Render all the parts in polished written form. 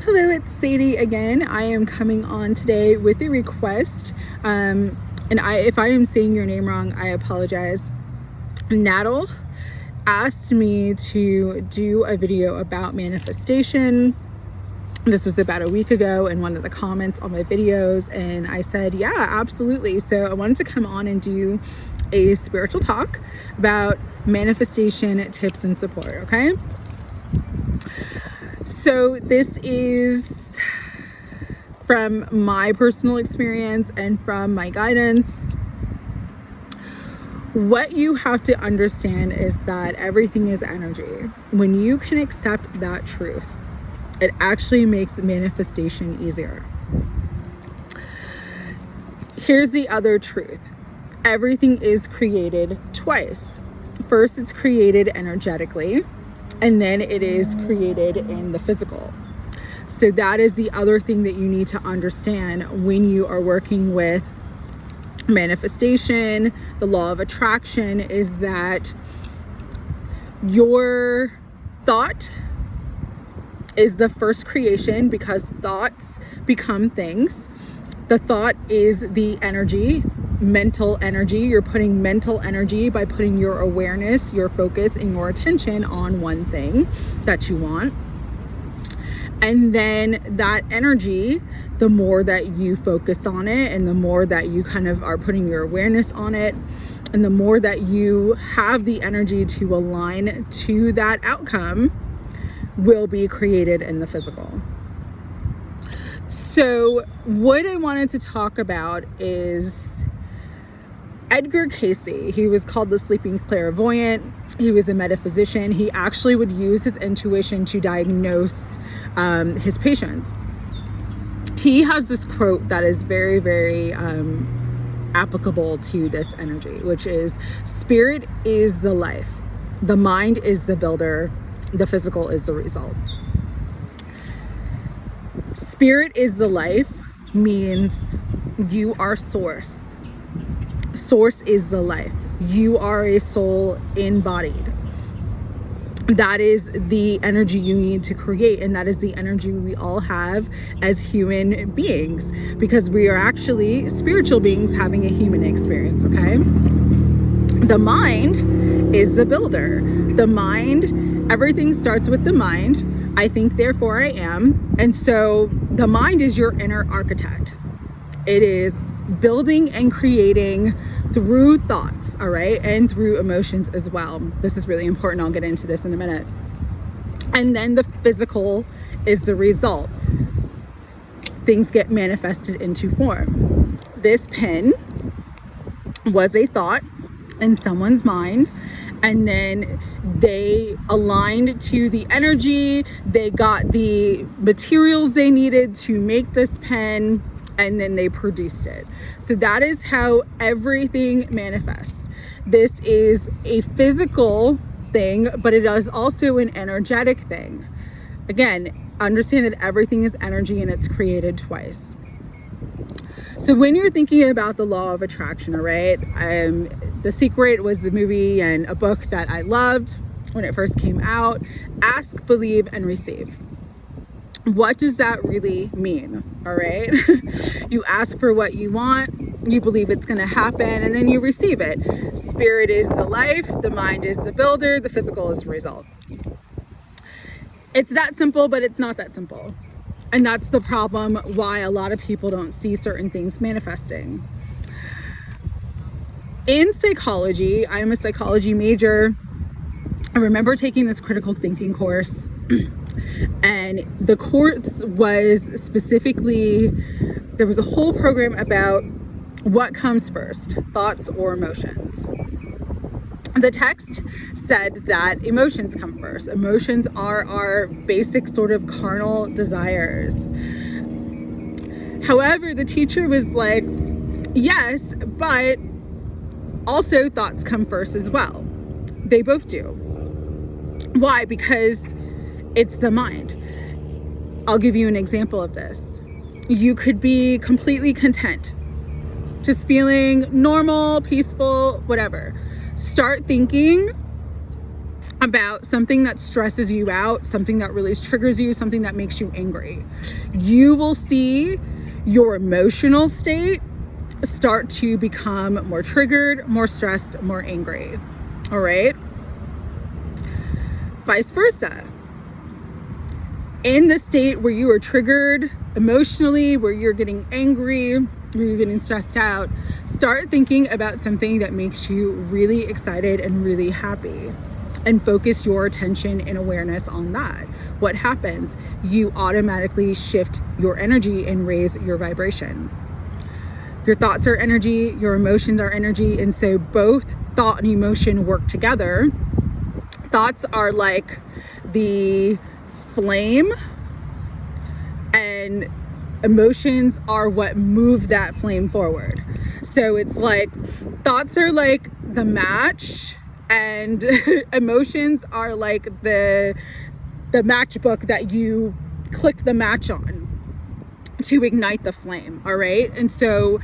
Hello, it's Sadie again. I am coming on today with a request. If I am saying your name wrong, I apologize. Natal asked me to do a video about manifestation. This was about a week ago in one of the comments on my videos, and I said, yeah, absolutely. So I wanted to come on and do a spiritual talk about manifestation tips and support, okay? So this is from my personal experience and from my guidance. What you have to understand is that everything is energy. When you can accept that truth, it actually makes manifestation easier. Here's the other truth. Everything is created twice. First, it's created energetically, and then it is created in the physical. So that is the other thing that you need to understand when you are working with manifestation, the law of attraction, is that your thought is the first creation, because thoughts become things. The thought is the energy, mental energy. You're putting mental energy by putting your awareness, your focus, and your attention on one thing that you want. And then that energy, the more that you focus on it and the more that you kind of are putting your awareness on it, and the more that you have the energy to align to that outcome, will be created in the physical. So what I wanted to talk about is Edgar Cayce. He was called the sleeping clairvoyant. He was a metaphysician. He actually would use his intuition to diagnose his patients. He has this quote that is very, very applicable to this energy, which is, spirit is the life, the mind is the builder, the physical is the result. Spirit is the life means you are source. Source is the life. You are a soul embodied. That is the energy you need to create, and that is the energy we all have as human beings, because we are actually spiritual beings having a human experience, okay? The mind is the builder. The mind, everything starts with the mind. I think, therefore I am. And so the mind is your inner architect. It is building and creating through thoughts, all right, and through emotions as well. This is really important. I'll get into this in a minute. And then the physical is the result. Things get manifested into form. This pen was a thought in someone's mind, and then they aligned to the energy. They got the materials they needed to make this pen, and then they produced it. So that is how everything manifests. This is a physical thing, but it is also an energetic thing. Again, understand that everything is energy and it's created twice. So when you're thinking about the law of attraction, all right, The Secret was the movie and a book that I loved when it first came out. Ask, believe, and receive. What does that really mean? All right. You ask for what you want, you believe it's going to happen, and then you receive it. Spirit is the life, the mind is the builder, the physical is the result. It's that simple, but it's not that simple. And that's the problem why a lot of people don't see certain things manifesting. In psychology, I am a psychology major. I remember taking this critical thinking course. And the course was specifically, there was a whole program about what comes first, thoughts or emotions. The text said that emotions come first. Emotions are our basic sort of carnal desires. However, the teacher was like, yes, but also thoughts come first as well. They both do. Why? Because it's the mind. I'll give you an example of this. You could be completely content, just feeling normal, peaceful, whatever. Start thinking about something that stresses you out, something that really triggers you, something that makes you angry, you will see your emotional state start to become more triggered, more stressed, more angry. All right? Vice versa. In the state where you are triggered emotionally, where you're getting angry, where you're getting stressed out, start thinking about something that makes you really excited and really happy, and focus your attention and awareness on that. What happens? You automatically shift your energy and raise your vibration. Your thoughts are energy, your emotions are energy, and so both thought and emotion work together. Thoughts are like the flame, and emotions are what move that flame forward. So it's like thoughts are like the match, and emotions are like the matchbook that you click the match on to ignite the flame. All right? And so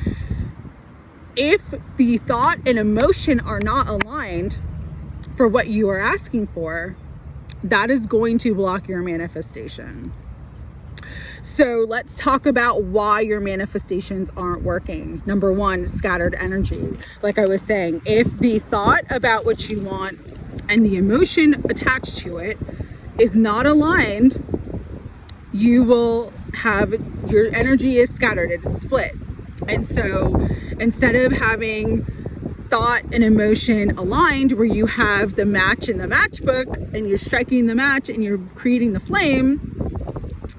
if the thought and emotion are not aligned for what you are asking for, that is going to block your manifestation. So let's talk about why your manifestations aren't working. Number one, scattered energy. Like I was saying, if the thought about what you want and the emotion attached to it is not aligned, you will have your energy is scattered, it's split. And so instead of having thought and emotion aligned, where you have the match in the matchbook and you're striking the match and you're creating the flame,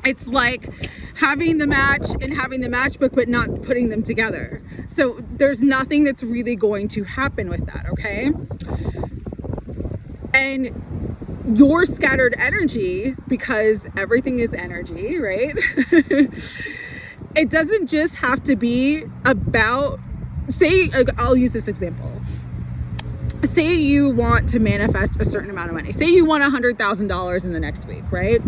it's like having the match and having the matchbook but not putting them together. So there's nothing that's really going to happen with that, okay? And your scattered energy, because everything is energy, right? It doesn't just have to be about, say, I'll use this example. Say you want to manifest a certain amount of money. Say you want $100,000 in the next week, right?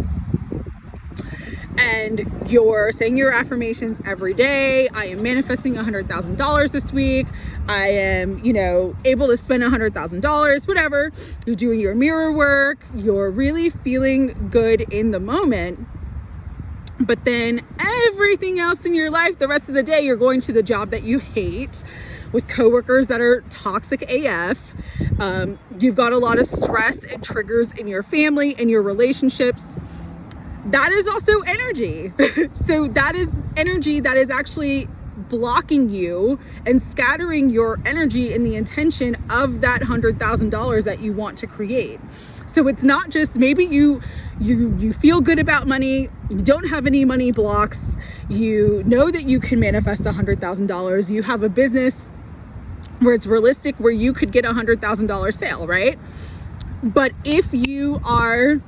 And you're saying your affirmations every day. I am manifesting $100,000 this week. I am, able to spend $100,000, whatever. You're doing your mirror work. You're really feeling good in the moment. But then everything else in your life, the rest of the day, you're going to the job that you hate with coworkers that are toxic AF. You've got a lot of stress and triggers in your family and your relationships. That is also energy. So that is energy that is actually blocking you and scattering your energy in the intention of that $100,000 that you want to create. So it's not just maybe you feel good about money, you don't have any money blocks, you know that you can manifest $100,000, you have a business where it's realistic, where you could get a $100,000 sale, right? But if you are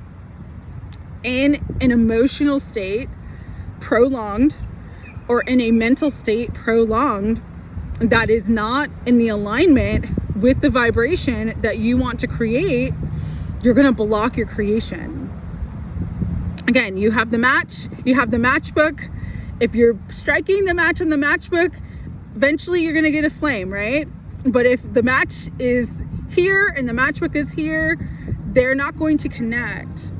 in an emotional state prolonged, or in a mental state prolonged, that is not in the alignment with the vibration that you want to create, you're going to block your creation. Again, you have the match, you have the matchbook. If you're striking the match on the matchbook, eventually you're going to get a flame, right? But if the match is here and the matchbook is here, they're not going to connect.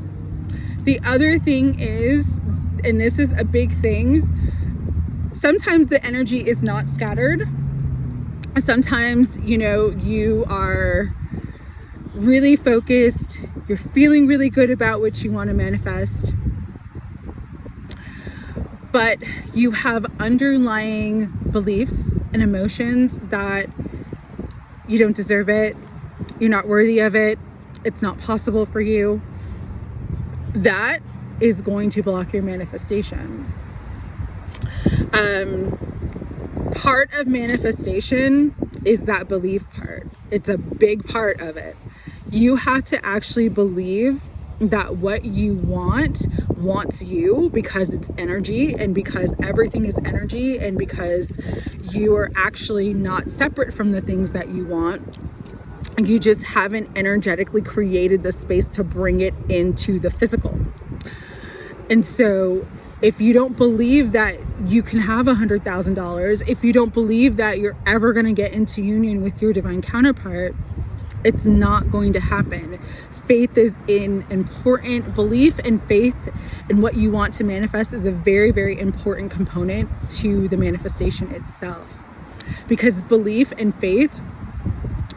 The other thing is, and this is a big thing, sometimes the energy is not scattered. Sometimes, you are really focused, you're feeling really good about what you want to manifest, but you have underlying beliefs and emotions that you don't deserve it, you're not worthy of it, it's not possible for you. That is going to block your manifestation. Part of manifestation is that belief part. It's a big part of it. You have to actually believe that what you wants you, because it's energy, and because everything is energy, and because you are actually not separate from the things that you want. You just haven't energetically created the space to bring it into the physical. And so if you don't believe that you can have $100,000, if you don't believe that you're ever going to get into union with your divine counterpart, it's not going to happen. faith is an important belief, and faith in what you want to manifest is a very, very important component to the manifestation itself. Because belief and faith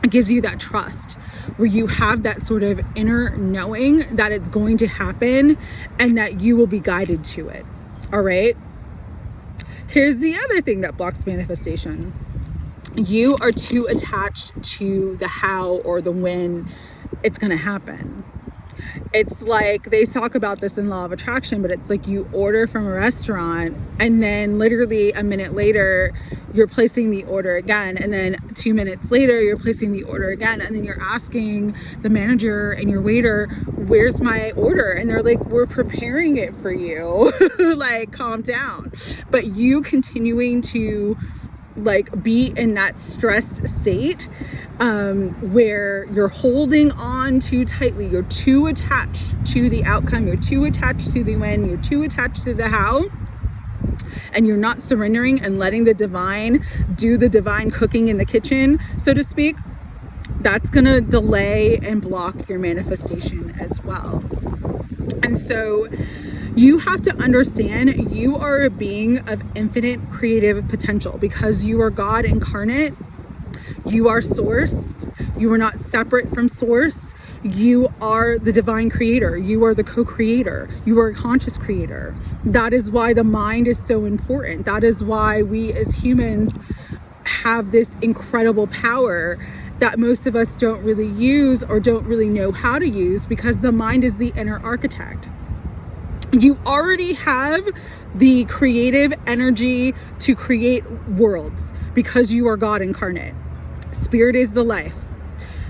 gives you that trust where you have that sort of inner knowing that it's going to happen and that you will be guided to it. All right. Here's the other thing that blocks manifestation. You are too attached to the how or the when it's going to happen. It's like they talk about this in Law of Attraction, but it's like you order from a restaurant and then literally a minute later you're placing the order again, and then 2 minutes later you're placing the order again, and then you're asking the manager and your waiter, where's my order? And they're like, we're preparing it for you. Like, calm down. But you continuing to like be in that stressed state where you're holding on too tightly, you're too attached to the outcome, you're too attached to the when, you're too attached to the how, and you're not surrendering and letting the divine do the divine cooking in the kitchen, so to speak, that's gonna delay and block your manifestation as well. And so you have to understand you are a being of infinite creative potential because you are God incarnate. You are source. You are not separate from source. You are the divine creator. You are the co-creator. You are a conscious creator. That is why the mind is so important. That is why we as humans have this incredible power that most of us don't really use or don't really know how to use, because the mind is the inner architect. You already have the creative energy to create worlds because you are God incarnate. Spirit is the life.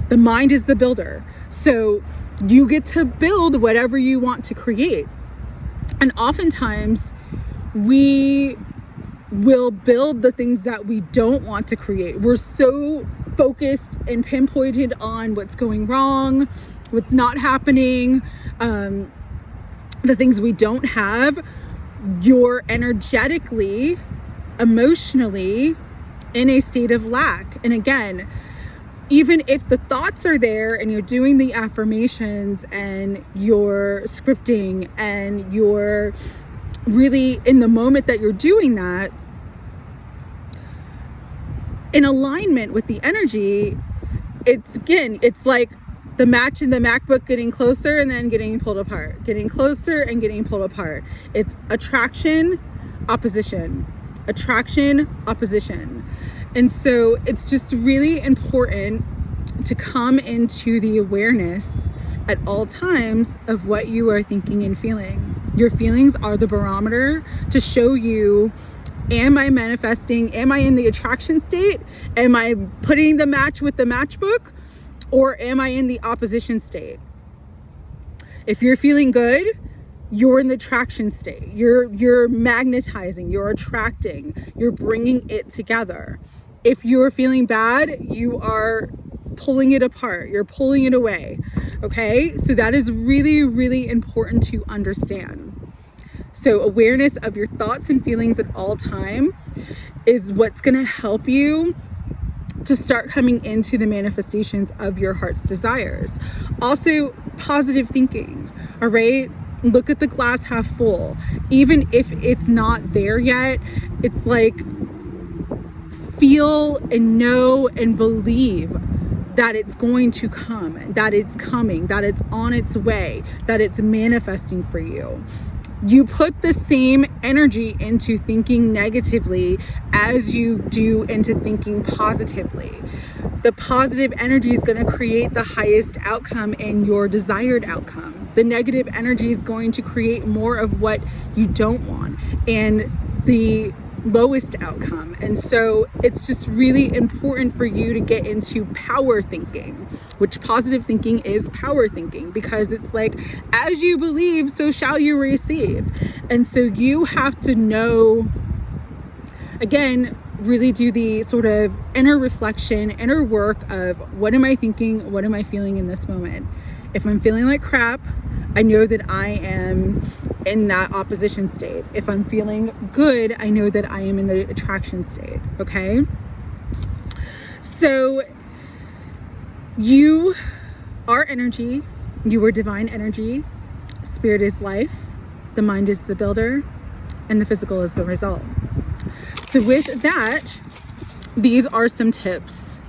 The mind is the builder. So you get to build whatever you want to create. And oftentimes we will build the things that we don't want to create. We're so focused and pinpointed on what's going wrong, what's not happening, the things we don't have. You're energetically, emotionally in a state of lack. And again, even if the thoughts are there and you're doing the affirmations and you're scripting and you're really in the moment that you're doing that, in alignment with the energy, it's like the match in the MacBook getting closer and then getting pulled apart, getting closer and getting pulled apart. It's attraction, opposition, attraction, opposition. And so it's just really important to come into the awareness at all times of what you are thinking and feeling. Your feelings are the barometer to show you, am I manifesting? Am I in the attraction state? Am I putting the match with the matchbook? Or am I in the opposition state? If you're feeling good, you're in the attraction state. You're magnetizing, you're attracting, you're bringing it together. If you're feeling bad, you are pulling it apart, you're pulling it away. Okay? So that is really, really important to understand. So awareness of your thoughts and feelings at all time is what's going to help you to start coming into the manifestations of your heart's desires. Also, positive thinking, all right? Look at the glass half full. Even if it's not there yet, it's like feel and know and believe that it's going to come, that it's coming, that it's on its way, that it's manifesting for you. You put the same energy into thinking negatively as you do into thinking positively. The positive energy is going to create the highest outcome and your desired outcome. The negative energy is going to create more of what you don't want and the lowest outcome. And so it's just really important for you to get into power thinking, which positive thinking is power thinking, because it's like, as you believe, so shall you receive. And so you have to know, again, really do the sort of inner reflection, inner work of what am I thinking? What am I feeling in this moment? If I'm feeling like crap, I know that I am in that opposition state. If I'm feeling good, I know that I am in the attraction state, okay? So you are energy, You are divine energy. Spirit is life. The mind is the builder. And the physical is the result. So with that, these are some tips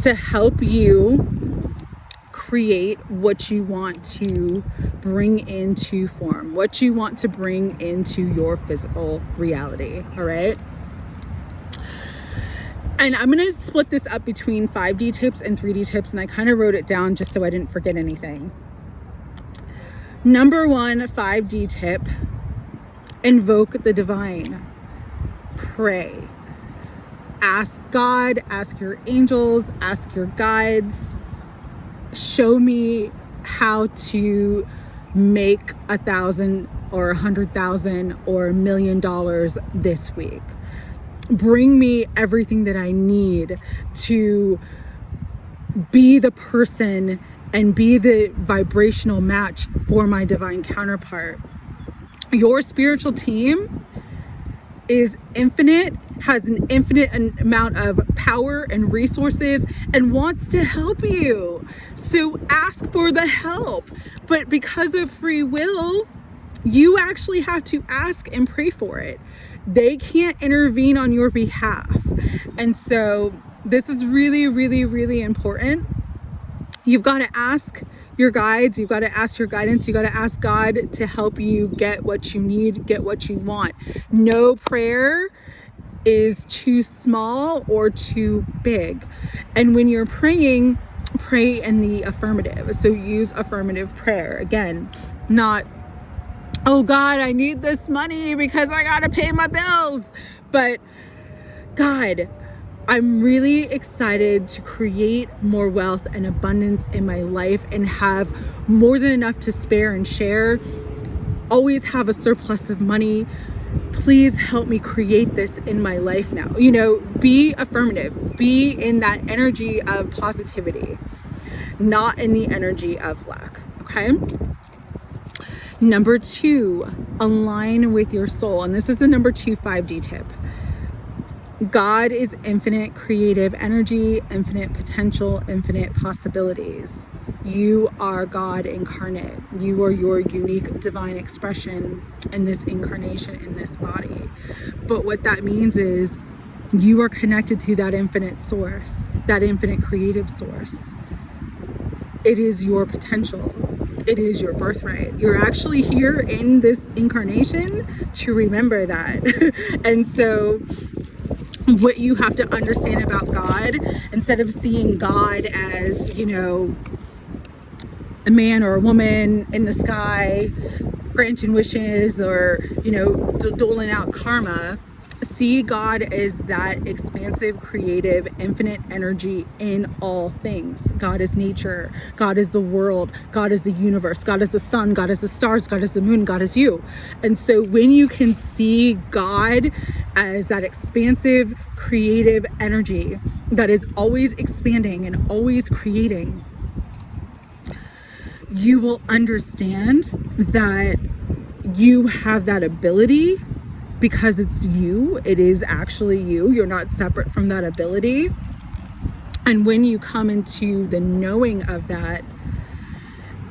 to help you create what you want to bring into form, what you want to bring into your physical reality. All right. And I'm going to split this up between 5D tips and 3D tips. And I kind of wrote it down just so I didn't forget anything. Number 1, 5D tip, invoke the divine. Pray. Ask God, ask your angels, ask your guides. Show me how to make 1,000 or 100,000 or $1 million this week. Bring me everything that I need to be the person and be the vibrational match for my divine counterpart. Your spiritual team is infinite, has an infinite amount of power and resources, and wants to help you. So ask for the help. But because of free will, you actually have to ask and pray for it. They can't intervene on your behalf. And so this is really, really, really important. You've got to ask your guides, you've got to ask your guidance, you got to ask God to help you get what you need, get what you want. No prayer is too small or too big. And when you're praying, pray in the affirmative. So use affirmative prayer. Again, not, oh God, I need this money because I got to pay my bills. But God, I'm really excited to create more wealth and abundance in my life and have more than enough to spare and share. Always have a surplus of money. Please help me create this in my life now. You know, be affirmative. Be in that energy of positivity, not in the energy of lack. Okay? Number 2, align with your soul. And this is the number 2 5D tip. God is infinite creative energy, infinite potential, infinite possibilities. You are God incarnate. You are your unique divine expression in this incarnation, in this body. But what that means is you are connected to that infinite source, that infinite creative source. It is your potential. It is your birthright. You're actually here in this incarnation to remember that. And so what you have to understand about God, instead of seeing God as, you know, a man or a woman in the sky granting wishes or, you know, doling out karma, see God as that expansive, creative, infinite energy in all things. God is nature. God is the world. God is the universe. God is the sun. God is the stars. God is the moon. God is you. And so when you can see God as that expansive, creative energy that is always expanding and always creating, you will understand that you have that ability. Because it's you, it is actually you. You're not separate from that ability. And when you come into the knowing of that,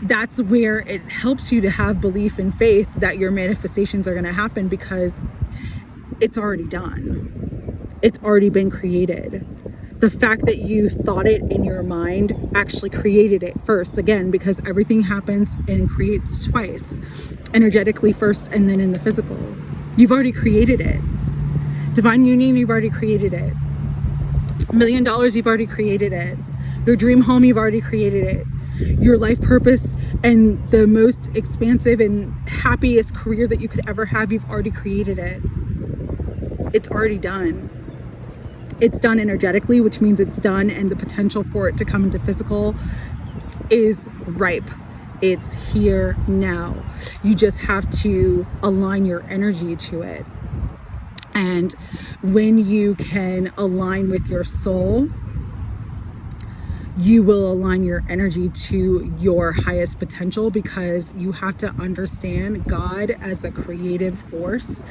that's where it helps you to have belief and faith that your manifestations are going to happen, because it's already done. It's already been created. The fact that you thought it in your mind actually created it first, again, because everything happens and creates twice, energetically first and then in the physical. You've already created it. Divine union, you've already created it. $1 million, you've already created it. Your dream home, you've already created it. Your life purpose and the most expansive and happiest career that you could ever have, you've already created it. It's already done. It's done energetically, which means it's done, and the potential for it to come into physical is ripe. It's here now. You just have to align your energy to it. And when you can align with your soul, you will align your energy to your highest potential, because you have to understand God as a creative force,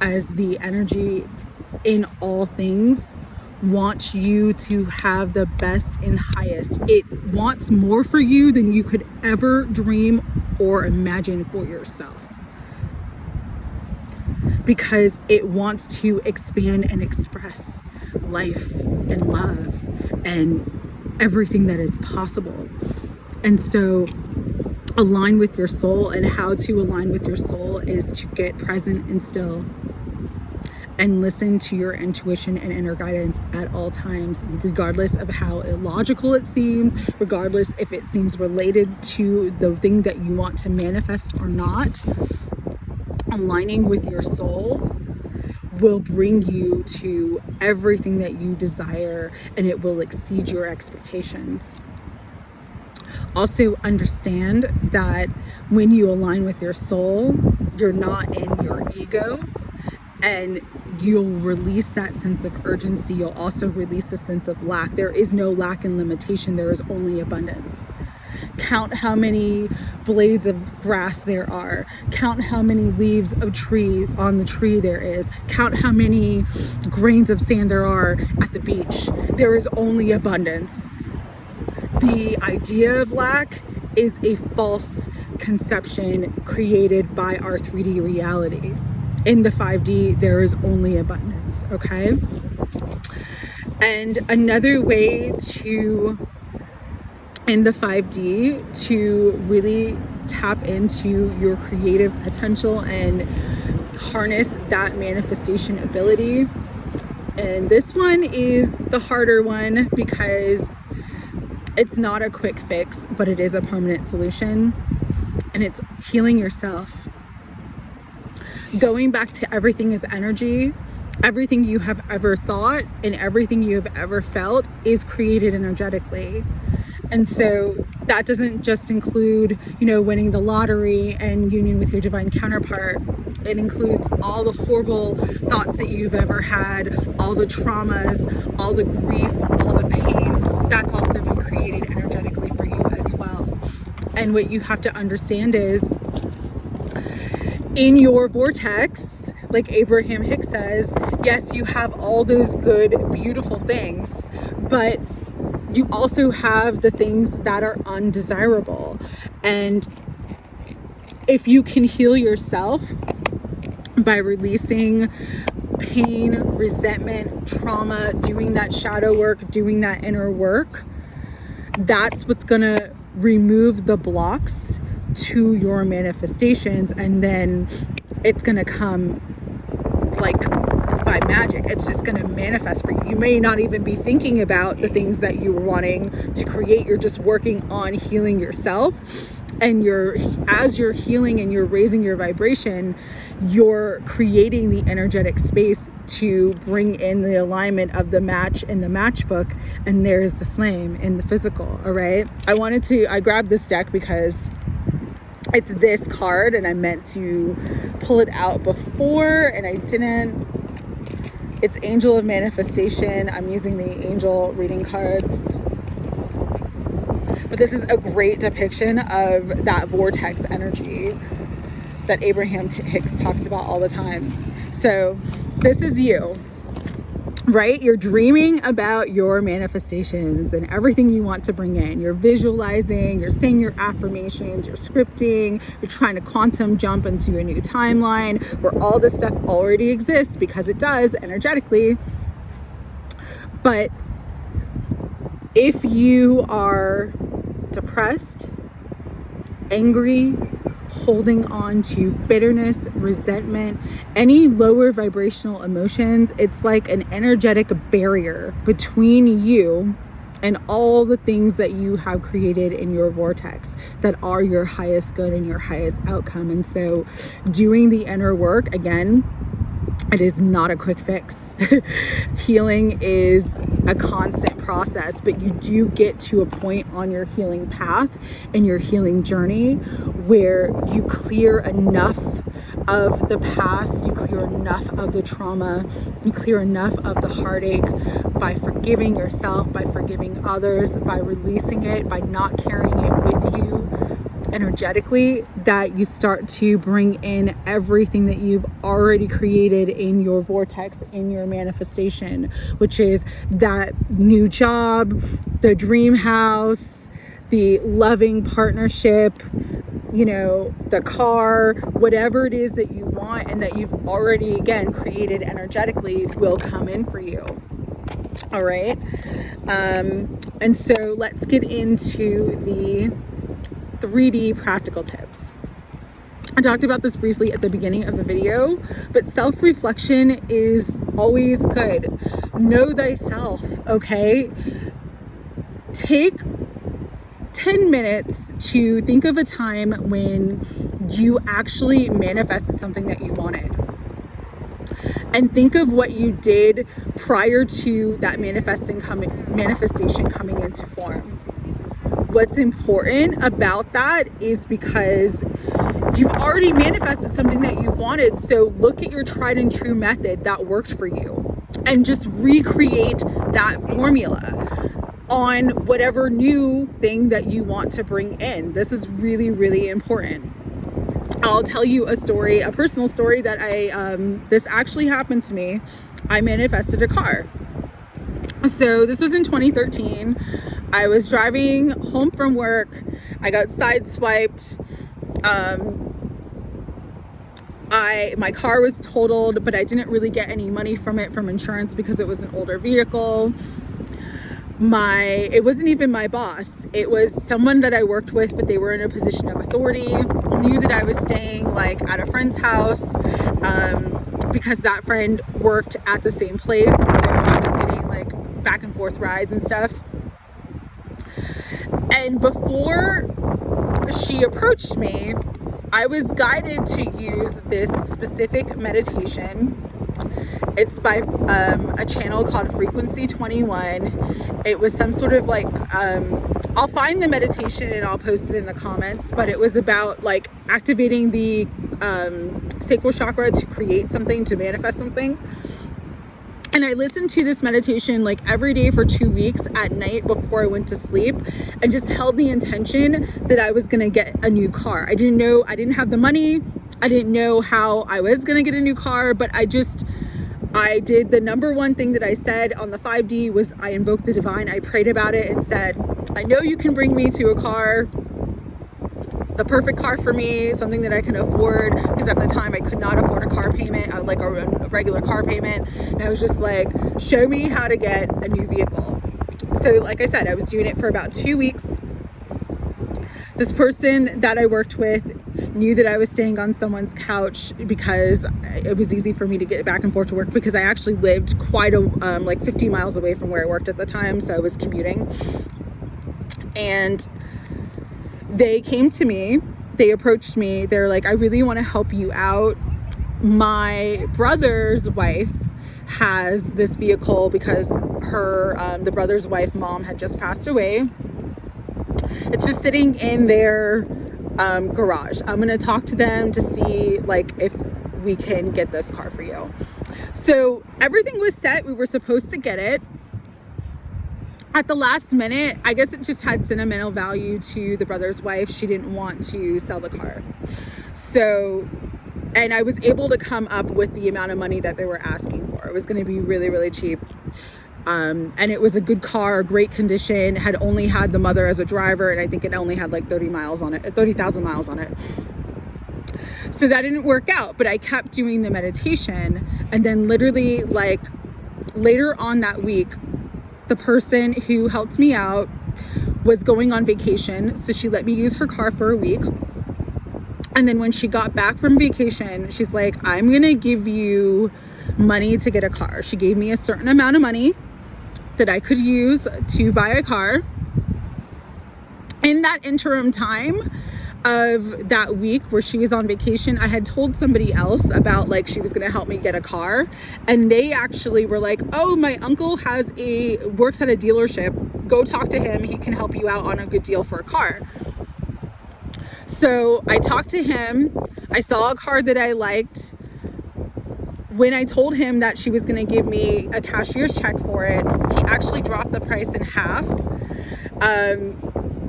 as the energy in all things, wants you to have the best and highest. It wants more for you than you could ever dream or imagine for yourself, because it wants to expand and express life and love and everything that is possible. And so align with your soul, and how to align with your soul is to get present and still and listen to your intuition and inner guidance at all times, regardless of how illogical it seems, regardless if it seems related to the thing that you want to manifest or not. Aligning with your soul will bring you to everything that you desire, and it will exceed your expectations. Also understand that when you align with your soul, you're not in your ego, and you'll release that sense of urgency. You'll also release a sense of lack. There is no lack and limitation. There is only abundance. Count how many blades of grass there are. Count how many leaves of tree on the tree there is. Count how many grains of sand there are at the beach. There is only abundance. The idea of lack is a false conception created by our 3D reality. In the 5D, there is only abundance, okay? And another way to, in the 5D, to really tap into your creative potential and harness that manifestation ability. And this one is the harder one because it's not a quick fix, but it is a permanent solution. And it's healing yourself. Going back to everything is energy. Everything you have ever thought and everything you have ever felt is created energetically. And so that doesn't just include, winning the lottery and union with your divine counterpart. It includes all the horrible thoughts that you've ever had, all the traumas, all the grief, all the pain. That's also been created energetically for you as well. And what you have to understand is, in your vortex, like Abraham Hicks says, yes, you have all those good, beautiful things, but you also have the things that are undesirable. And if you can heal yourself by releasing pain, resentment, trauma, doing that shadow work, doing that inner work, that's what's gonna remove the blocks to your manifestations, and then it's gonna come like by magic. It's just gonna manifest for you. You may not even be thinking about the things that you were wanting to create. You're just working on healing yourself, and as you're healing and you're raising your vibration, you're creating the energetic space to bring in the alignment of the match in the matchbook, and there's the flame in the physical. All right, I grabbed this deck because it's this card, and I meant to pull it out before and I didn't. It's Angel of Manifestation. I'm using the angel reading cards, but this is a great depiction of that vortex energy that Abraham Hicks talks about all the time. So this is you, right? You're dreaming about your manifestations and everything you want to bring in. You're visualizing, you're saying your affirmations, you're scripting, you're trying to quantum jump into a new timeline where all this stuff already exists, because it does energetically. But if you are depressed, angry, holding on to bitterness, resentment, any lower vibrational emotions, it's like an energetic barrier between you and all the things that you have created in your vortex that are your highest good and your highest outcome. And so doing the inner work, again, it is not a quick fix. Healing is a constant process, but you do get to a point on your healing path and your healing journey where you clear enough of the past, you clear enough of the trauma, you clear enough of the heartache by forgiving yourself, by forgiving others, by releasing it, by not carrying it with you. energetically, that you start to bring in everything that you've already created in your vortex, in your manifestation, which is that new job, the dream house, the loving partnership, you know, the car, whatever it is that you want and that you've already, again, created energetically will come in for you. All right. And so let's get into the 3D practical tips. I talked about this briefly at the beginning of the video, but self-reflection is always good. Know thyself, okay? Take 10 minutes to think of a time when you actually manifested something that you wanted. And think of what you did prior to that manifestation coming into form. What's important about that is because you've already manifested something that you wanted. So look at your tried and true method that worked for you and just recreate that formula on whatever new thing that you want to bring in. This is really, really important. I'll tell you a story, a personal story that this actually happened to me. I manifested a car. So this was in 2013. I was driving home from work. I got sideswiped. My car was totaled, but I didn't really get any money from insurance because it was an older vehicle. It wasn't even my boss. It was someone that I worked with, but they were in a position of authority, knew that I was staying like at a friend's house, because that friend worked at the same place. So I was getting like back and forth rides and stuff. And before she approached me, I was guided to use this specific meditation. It's by a channel called Frequency 21. It was some sort of like, I'll find the meditation and I'll post it in the comments, but it was about like activating the sacral chakra to create something, to manifest something. And I listened to this meditation like every day for 2 weeks at night before I went to sleep, and just held the intention that I was going to get a new car. I didn't have the money. I didn't know how I was going to get a new car, but I did the number one thing that I said on the 5D was I invoked the divine. I prayed about it and said, I know you can bring me to a car, the perfect car for me, something that I can afford, because at the time I could not afford a car payment, like a regular car payment. And I was just like, show me how to get a new vehicle. So like I said, I was doing it for about 2 weeks. This person that I worked with knew that I was staying on someone's couch because it was easy for me to get back and forth to work, because I actually lived quite like 50 miles away from where I worked at the time. So I was commuting. And they came to me, they approached me. They're like, I really want to help you out. My brother's wife has this vehicle because the brother's wife mom had just passed away. It's just sitting in their garage. I'm going to talk to them to see like if we can get this car for you. So everything was set. We were supposed to get it. At the last minute, I guess it just had sentimental value to the brother's wife. She didn't want to sell the car. So, and I was able to come up with the amount of money that they were asking for. It was going to be really, really cheap. And it was a good car, great condition, had only had the mother as a driver. And I think it only had like 30,000 miles on it. So that didn't work out, but I kept doing the meditation. And then literally like later on that week, the person who helped me out was going on vacation. So she let me use her car for a week. And then when she got back from vacation, she's like, I'm going to give you money to get a car. She gave me a certain amount of money that I could use to buy a car. In that interim time of that week where she was on vacation, I had told somebody else about like she was going to help me get a car, and they actually were like, oh, my uncle works at a dealership, go talk to him, he can help you out on a good deal for a car. So I talked to him, I saw a car that I liked. When I told him that she was going to give me a cashier's check for it, he actually dropped the price in half.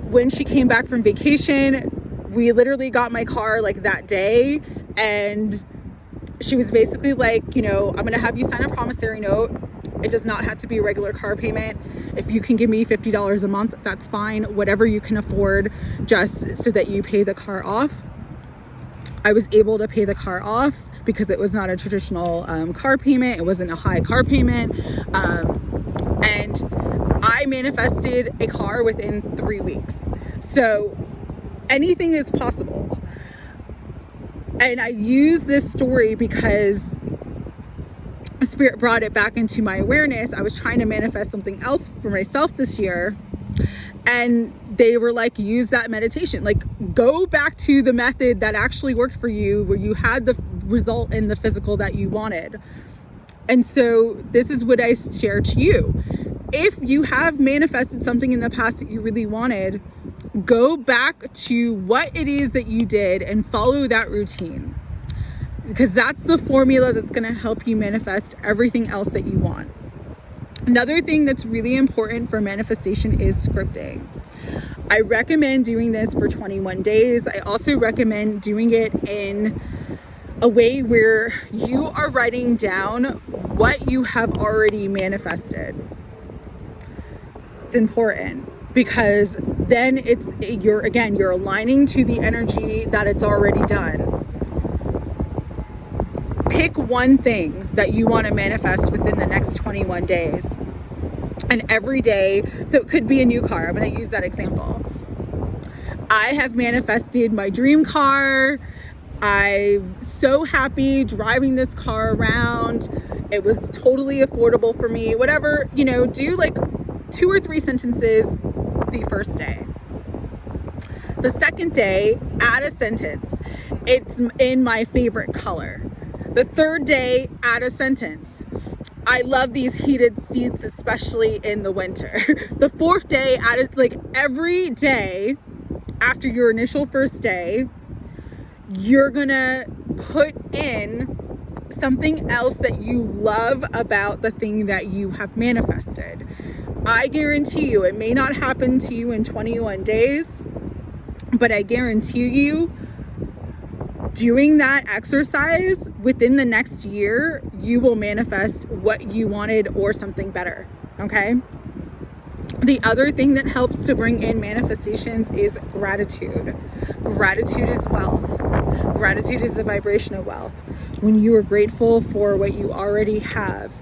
When she came back from vacation, We literally got my car like that day, and she was basically like, I'm going to have you sign a promissory note. It does not have to be a regular car payment. If you can give me $50 a month, that's fine. Whatever you can afford, just so that you pay the car off. I was able to pay the car off because it was not a traditional car payment. It wasn't a high car payment. And I manifested a car within 3 weeks. So anything is possible. And I use this story because Spirit brought it back into my awareness. I was trying to manifest something else for myself this year, and they were like, use that meditation, like go back to the method that actually worked for you, where you had the result in the physical that you wanted. And so this is what I share to you. If you have manifested something in the past that you really wanted, go back to what it is that you did and follow that routine, because that's the formula that's going to help you manifest everything else that you want. Another thing that's really important for manifestation is scripting. I recommend doing this for 21 days. I also recommend doing it in a way where you are writing down what you have already manifested. It's important because then you're aligning to the energy that it's already done. Pick one thing that you want to manifest within the next 21 days. And every day, so it could be a new car. I'm going to use that example. I have manifested my dream car. I'm so happy driving this car around. It was totally affordable for me. Whatever, do like 2 or 3 sentences the first day. The second day, add a sentence. It's in my favorite color. The third day, add a sentence. I love these heated seats, especially in the winter. The fourth day, added like every day after your initial first day, you're gonna put in something else that you love about the thing that you have manifested. I guarantee you, it may not happen to you in 21 days, but I guarantee you, doing that exercise within the next year, you will manifest what you wanted or something better, okay? The other thing that helps to bring in manifestations is gratitude. Gratitude is wealth. Gratitude is a vibration of wealth. When you are grateful for what you already have,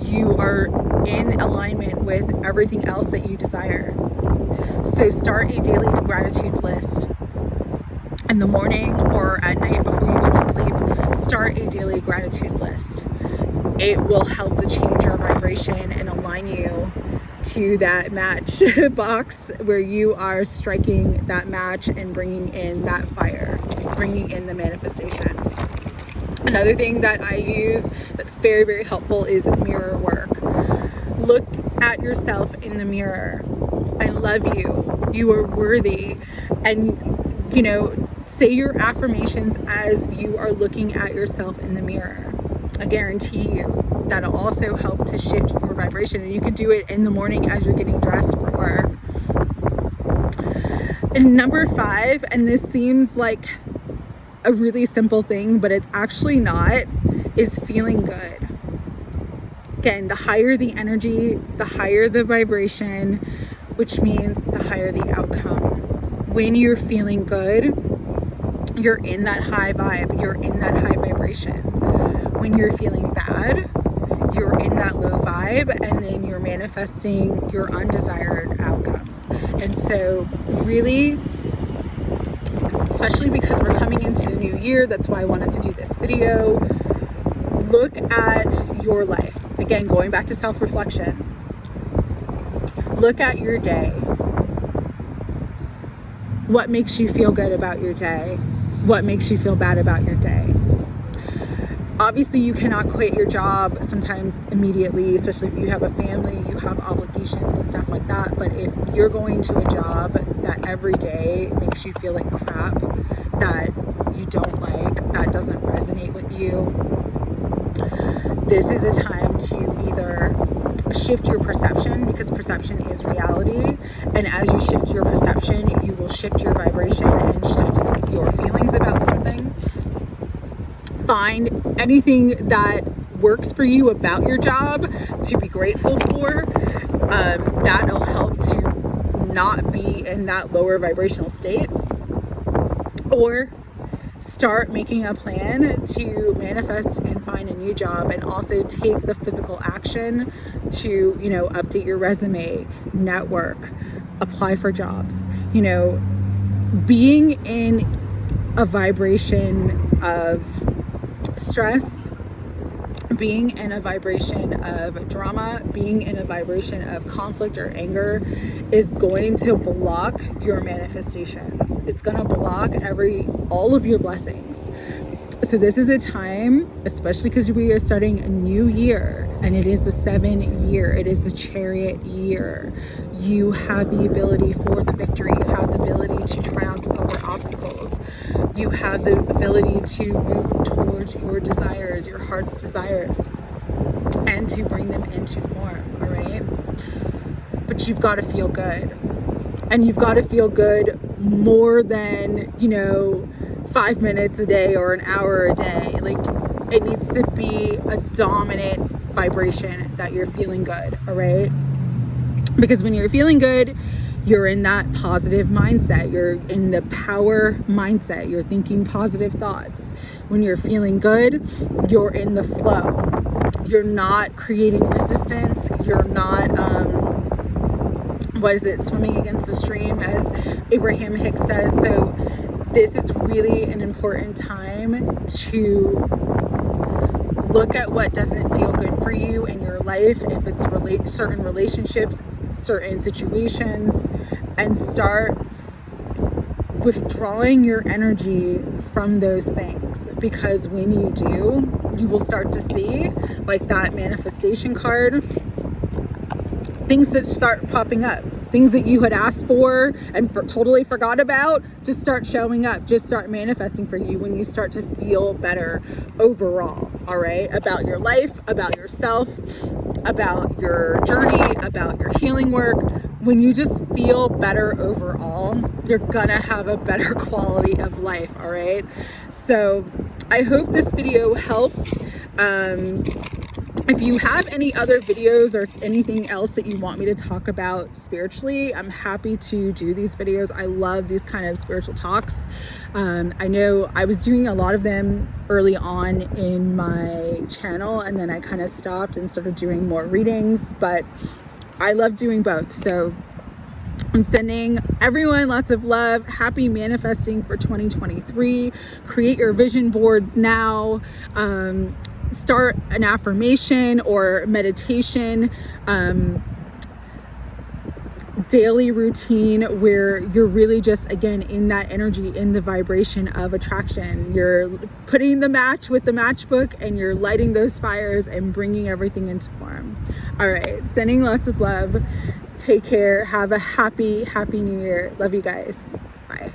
you are in alignment with everything else that you desire. So start a daily gratitude list. In the morning or at night before you go to sleep, start a daily gratitude list. It will help to change your vibration and align you to that match box where you are striking that match and bringing in that fire, bringing in the manifestation. Another thing that I use that's very, very helpful is mirror work. Look at yourself in the mirror. I love you. You are worthy. And, say your affirmations as you are looking at yourself in the mirror. I guarantee you that'll also help to shift your vibration. And you can do it in the morning as you're getting dressed for work. And number 5, and this seems like a really simple thing, but it's actually not, is feeling good. Again, the higher the energy, the higher the vibration, which means the higher the outcome. When you're feeling good, you're in that high vibe, you're in that high vibration. When you're feeling bad, you're in that low vibe, and then you're manifesting your undesired outcomes. And so really, especially because we're coming into the new year, that's why I wanted to do this video, look at your life. Again, going back to self-reflection. Look at your day. What makes you feel good about your day? What makes you feel bad about your day? Obviously, you cannot quit your job sometimes immediately, especially if you have a family, you have obligations and stuff like that. But if you're going to a job that every day makes you feel like crap, that you don't like, that doesn't resonate with you, this is a time to either shift your perception, because perception is reality. And as you shift your perception, you will shift your vibration and shift your feelings about something. Find anything that works for you about your job to be grateful for. That'll help to not be in that lower vibrational state. Or start making a plan to manifest and find a new job, and also take the physical action to, update your resume, network, apply for jobs. Being in a vibration of stress, being in a vibration of drama, being in a vibration of conflict or anger is going to block your manifestations. It's going to block all of your blessings. So this is a time, especially because we are starting a new year, and it is the 7-year, it is the chariot year. You have the ability for the victory. You have the ability to triumph over obstacles. You have the ability to move towards your desires, your heart's desires, and to bring them into form, all right? But you've got to feel good. And you've got to feel good more than, 5 minutes a day or an hour a day. Like, it needs to be a dominant vibration that you're feeling good, all right? Because when you're feeling good, you're in that positive mindset. You're in the power mindset. You're thinking positive thoughts. When you're feeling good, you're in the flow. You're not creating resistance. You're not, swimming against the stream, as Abraham Hicks says. So this is really an important time to look at what doesn't feel good for you in your life, if it's certain relationships, certain situations, and start withdrawing your energy from those things. Because when you do, you will start to see, like that manifestation card, things that start popping up. Things that you had asked for and totally forgot about just start showing up, just start manifesting for you when you start to feel better overall, all right? About your life, about yourself, about your journey, about your healing work. When you just feel better overall, you're gonna have a better quality of life, all right? So I hope this video helped. If you have any other videos or anything else that you want me to talk about spiritually, I'm happy to do these videos. I love these kind of spiritual talks. I know I was doing a lot of them early on in my channel, and then I kind of stopped and started doing more readings, but I love doing both. So I'm sending everyone lots of love. Happy manifesting for 2023. Create your vision boards now. Start an affirmation or meditation daily routine where you're really just, again, in that energy, in the vibration of attraction. You're putting the match with the matchbook and you're lighting those fires and bringing everything into form. All right, sending lots of love. Take care. Have a happy new year. Love you guys. Bye.